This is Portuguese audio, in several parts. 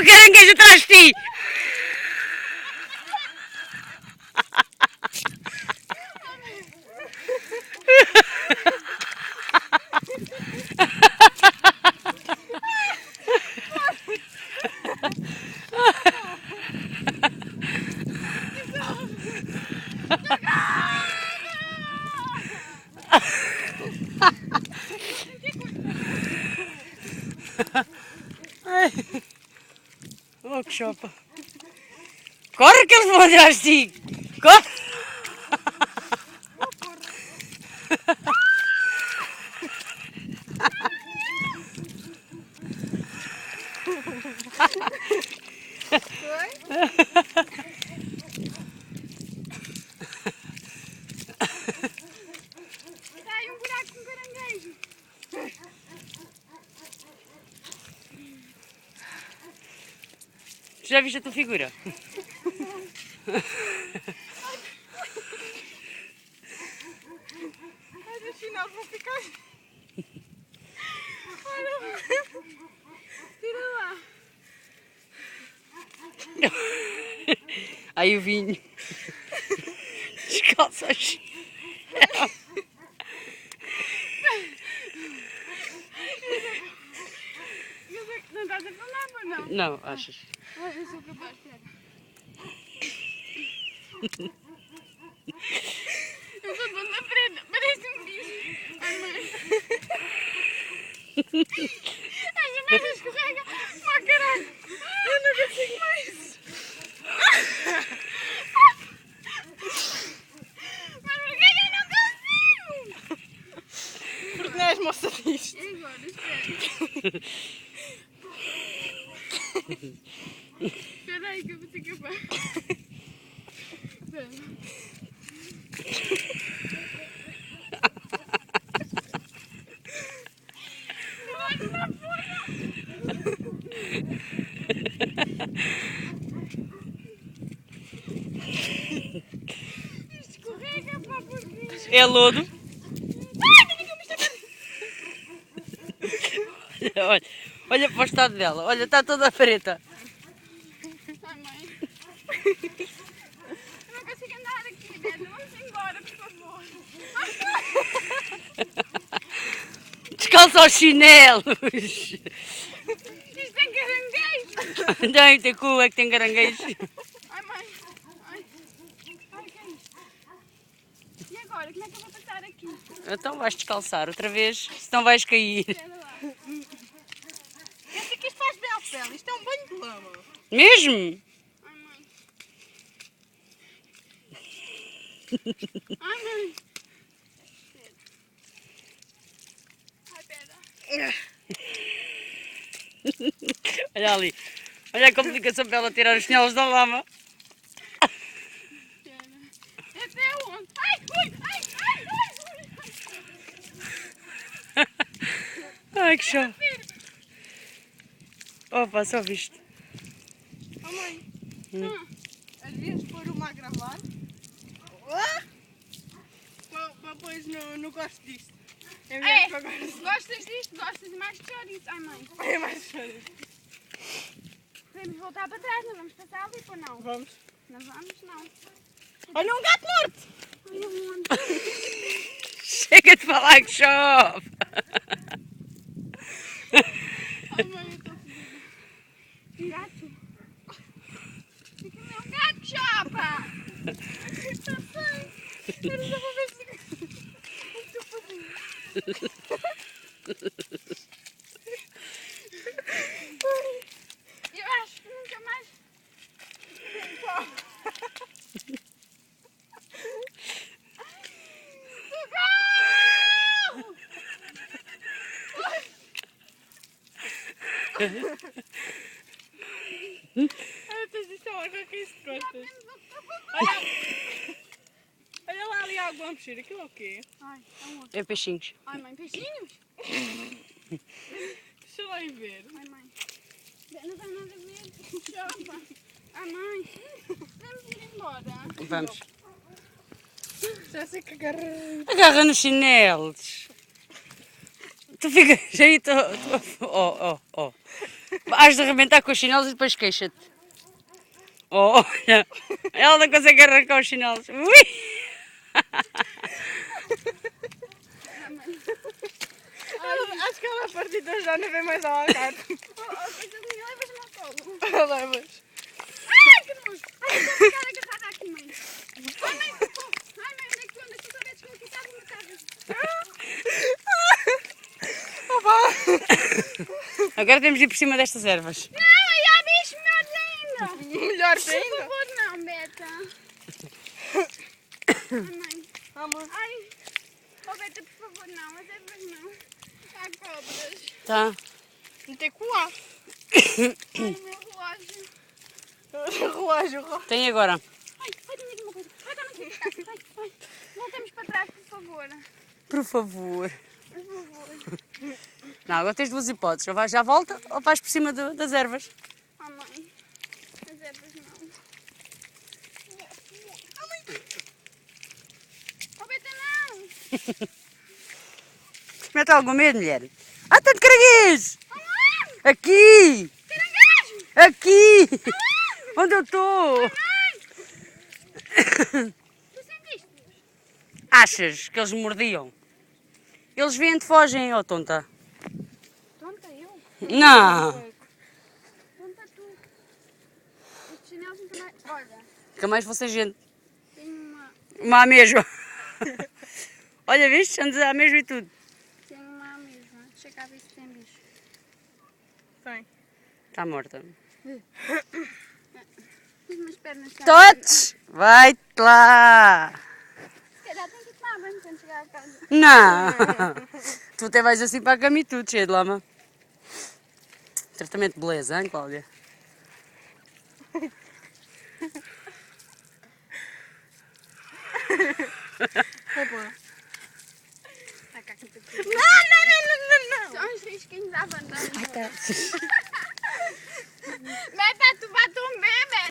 o caranguejo atrás de ti! Ai. Oh, que chopa! Corre que eles vão atrás de ti! Corre! Está aí um buraco com caranguejo. Já viste a tua figura? Mas afinal vou ficar. Olha, tira lá. Aí o vinho. Descalça a chinelo. Não estás a falar, mas não? Não, achas? Olha, eu sou capaz, espera. Eu estou toda preta, parece um bicho. Ai, mãe. Ai, a merda escorrega. Oh, caralho. Eu não consigo mais. Mas por que eu não consigo? Porque não és moça disto. E agora, espera. Espera aí que eu vou ter que apagar. Espera. Escorrega, pá, porque... É lodo. Ai, tenho que me estar... Olha, olha para o estado dela. Olha, está toda preta. Ai, mãe. Eu não consigo andar aqui, Débora. Vamos embora, por favor. Descalça os chinelos. Isto tem caranguejo. Não, tem cu, é que tem caranguejo. Ai, mãe. Ai, ai, que é isto? E agora, como é que eu vou passar aqui? Então vais descalçar outra vez, senão vais cair. Espera lá. Pensa que isto faz bem à pele. Isto é um banho de lama. Mesmo? Ai, mãe. Ai, mãe. Ai, pera. Olha ali. Olha a complicação para ela tirar os chinelos da lama. Pera. Até onde? Ai, ui, ai, ai, ai, Ai, que show. ai. Opa, só viste. Oh, mãe. Devias pôr uma a gravar. Pois não gosto disto. É melhor que agora. Gostas disto? Gostas mais de chouriço? Ai, mãe. É mais chouriço. Podemos voltar para trás, não vamos passar ali ou não? Vamos. Não vamos, não. Olha um gato morto! Olha onde? Chega de falar que chove. Ai, mãe, eu estou fodida. Um gato? Fica meu gato, chapa! Está bem. Eu não vou ver se... Estou fodida. Eu acho que nunca mais... Ai, tens isto a água aqui de costas. Olha lá ali a água a mexer. Aquilo é o quê? Ai, É peixinhos. ai, mãe, peixinhos? Deixa lá ir ver. Ai, mãe. Não tem nada a ver. Chopa. Ai, mãe. Vamos ir embora. Vamos. Já sei que agarra. Agarra nos chinelos. Tu ficas aí, oh, oh, oh. Has de arrebentar com os chinelos e depois queixa-te. Oh, olha, ela não consegue arrancar os chinelos. Ui! Acho que ela a partir de já não vem mais ao algar. Coitadinha, levas-me ao colo. Levas. Ai, que nojo. Ai, estou a ficar agarrada aqui, mãe. Ai, mãe, ai, mãe, onde é que tu andas? Tu sabes que eu aqui estava no mercado. Opa! Agora temos de ir por cima destas ervas. Não, aí há bicho melhores ainda. Melhores ainda? Por favor, não, Beta. Ai, mãe. Amor. Ai. Oh, Beta, por favor, não. As ervas não. Há cobras. Tá. Não tem colar. Ai, meu relógio. Relógio. Tem agora. Ai, diz-me aqui uma coisa. Vai, não sei ficar. Vai. Voltemos para trás, por favor. Por favor. Por favor. Não, agora tens duas hipóteses. Ou vais à volta ou vais por cima das ervas. Oh, mãe. As ervas não. Oh, mãe. Oh, Beta, não. Mete algum medo, mulher? Ah, tanto caranguejo! Aonde? Aqui! Caranguejo! Aqui! Aonde? Onde eu estou? Mãe! Tu sentiste? Achas que eles mordiam? Eles vêm e fogem, ó tonta. Tonta eu? Não! Tonta tu. Estes chinelos nunca mais... Olha, Fica mais você gente. tenho uma... Uma ameijoa. Olha, viste? Andas à mesma e tudo. Tenho uma mesma. Deixa cá ver se tem bicho. Tem. Está morta. Fiz umas pernas... Totes! Vai-te lá! Se calhar tenho que ir tomar banho quando chegar a casa. Não! Tu até vais assim para a cama e tudo, cheio de lama. Tratamento de beleza, hein, Cláudia? Não! São uns risquinhos à bandana. Meta, tu bate um bem, Meta.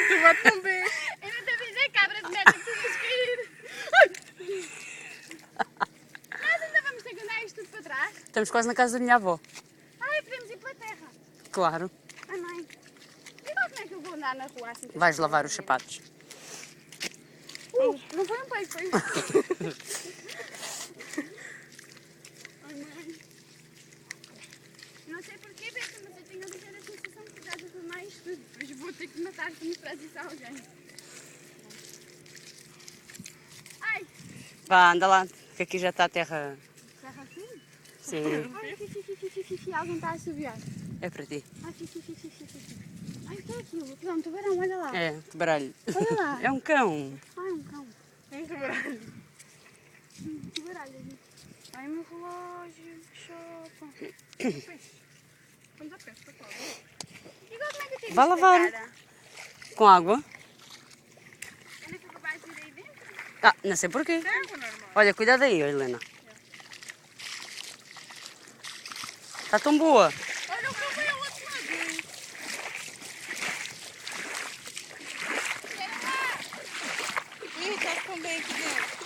Tu bate um bem. Eu não te avisei, cabra de Meta, que tu ias cair. Nós ainda vamos ter que andar isto tudo para trás. Estamos quase na casa da minha avó. Ai, podemos ir pela terra. Claro. Ai, mãe. E agora como é que eu vou andar na rua assim? Vais lavar os sapatos. Não foi um peixe, foi Ai, mãe. Não sei porquê, Beta, mas eu tenho a ligeira sensação que estás a filmar isto tudo. Depois vou ter que matar se mostrar isso a alguém. Ai, Vá, anda lá, que aqui já está a terra. terra assim? Sim, Ai, fifi, alguém está a assobiar. é para ti. Ai, fifi. Ai, o que é aquilo? Não, um tubarão, olha lá. É, baralho. Olha lá. É um cão. Ai, um cão. É um tubarão. Tubaralho. Ai, meu relógio. Chopa. Vamos a pesca, Cláudia. E agora como é que eu tenho Vá isto na lavar. cara? Com água. Eu não fui capaz de ir aí dentro? Ah, não sei porquê. É água normal. Olha, cuidado aí, Helena. Está tão boa. Olha o que eu fui ao outro lado. Quero lá. Ih, está tão bem aqui dentro.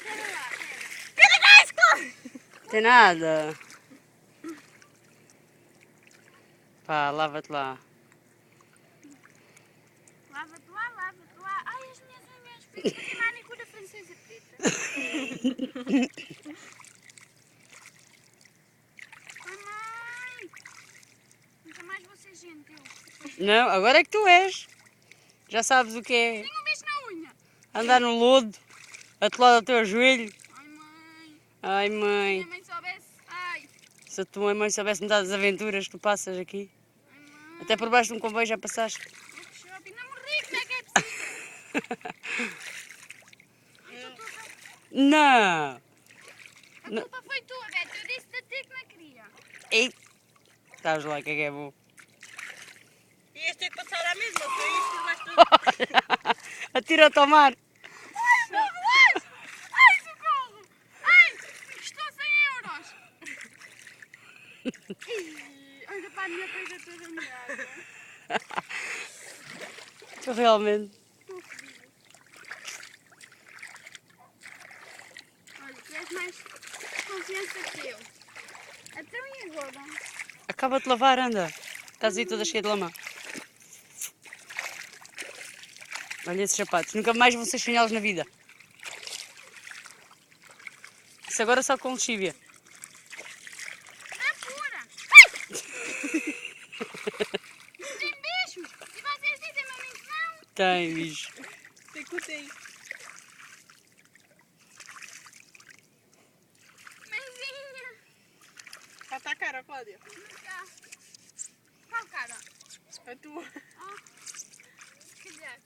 Quero lá. Pera gás, Cláudia. Tem nada. Pá, lava-te lá. Lava-te lá. Ai, as minhas unhas. Fiz fazer manicura francesa preta. Ai, mãe. Nunca mais vou ser gentil. Não, agora é que tu és. Já sabes o que é. Tenho um bicho na unha. Andar no lodo, atolado ao teu joelho. Ai, mãe. Ai, Se mãe. minha mãe soubesse. Ai. Se a tua mãe soubesse metade das aventuras que tu passas aqui. Ai, mãe. Até por baixo de um comboio já passaste. Shopping. Não morri, como é que é possível? Não. A culpa foi tua, Beto. Eu disse-te a ti que não queria. Ei. Sabes lá o que é bom. Ias ter que passar à mesma, foi isto mais tudo. Atira-te ao mar. Ai, meu relógio! Ai, socorro! Ai, estou a 100 euros! Olha para a minha coisa toda molhada. Tu realmente. Olha, tu és mais confiança que eu. Então e agora? Acaba de lavar, anda. Estás aí toda cheia de lama. Olha esses sapatos. Nunca mais vão ser chinelos na vida. Isso agora só com lexívia. Na pura! Tem bichos! E vocês dizem a mim que não? Tem, bicho. Tem que tem. Mãezinha! Já tá cara, Cláudia? Nunca. Qual cara? A tua. Oh. Quer dizer,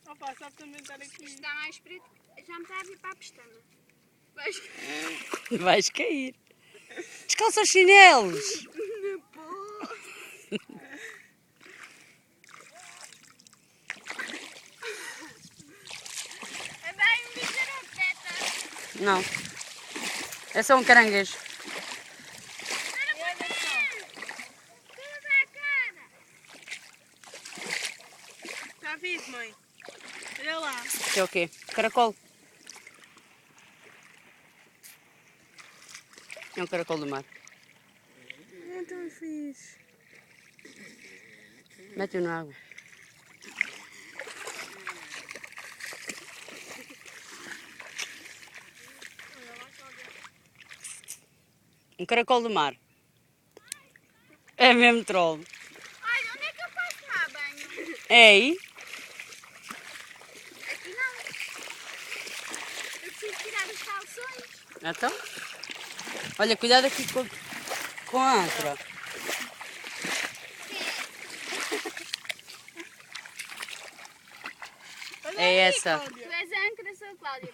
Opa, sabe também estar aqui. isto dá mais preto. Já me está a vir para a pestana. Mas... Vais cair. Descalça os chinelos. Vai me dizer a teta. Não. É só um caranguejo. Olha para mim! Tudo à cara! Já fiz, mãe. Olha lá. Isto é o quê? Caracol. É um caracol do mar. É tão fixe. Mete-o na água. Um caracol do mar. É mesmo troll. Olha, onde é que eu posso tomar banho? É aí? Aqui não. Eu preciso tirar os calções. Então? Olha, cuidado aqui com a âncora. Olha É aí, essa. Cláudia. Tu és a âncora, sou a Cláudia.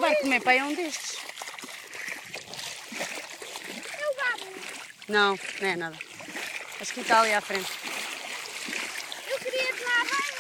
Vai comer pai é um destes. Eu babo. Não, não é nada. Acho que está ali à frente. Eu queria tomar banho.